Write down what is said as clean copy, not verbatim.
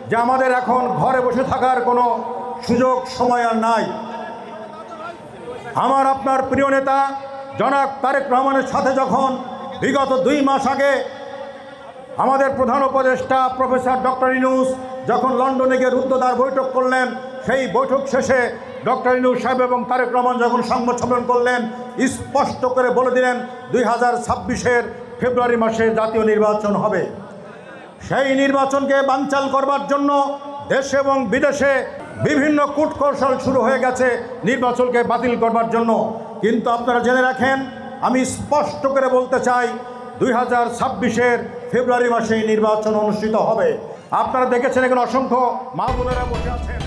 যে আমাদের এখন ঘরে বসে থাকার কোনো সুযোগ সময় আর নাই। আমার আপনার প্রিয় নেতা জনাব তারেক রহমানের সাথে যখন বিগত 2 মাস আগে আমাদের প্রধান উপদেষ্টা প্রফেসর ডক্টর ইউনূস যখন লন্ডনে গিয়ে রুদ্ধদ্বার বৈঠক করলেন, সেই বৈঠক শেষে ডক্টর ইউনূস সাহেব এবং তারেক রহমান যখন সংবাদ সম্মেলন করলেন, স্পষ্ট করে বলে দিলেন 2026-এর ফেব্রুয়ারি মাসে জাতীয় নির্বাচন হবে। সেই নির্বাচনকে বানচাল করবার জন্য দেশে এবং বিদেশে বিভিন্ন কূটকৌশল শুরু হয়ে গেছে নির্বাচনকে বাতিল করবার জন্য। কিন্তু আপনারা জেনে রাখেন, আমি স্পষ্ট করে বলতে চাই 2026-এর ফেব্রুয়ারি মাসে নির্বাচন অনুষ্ঠিত হবে। আপনারা দেখেছেন এখানে অসংখ্য মা বোনেরা বসে আছেন।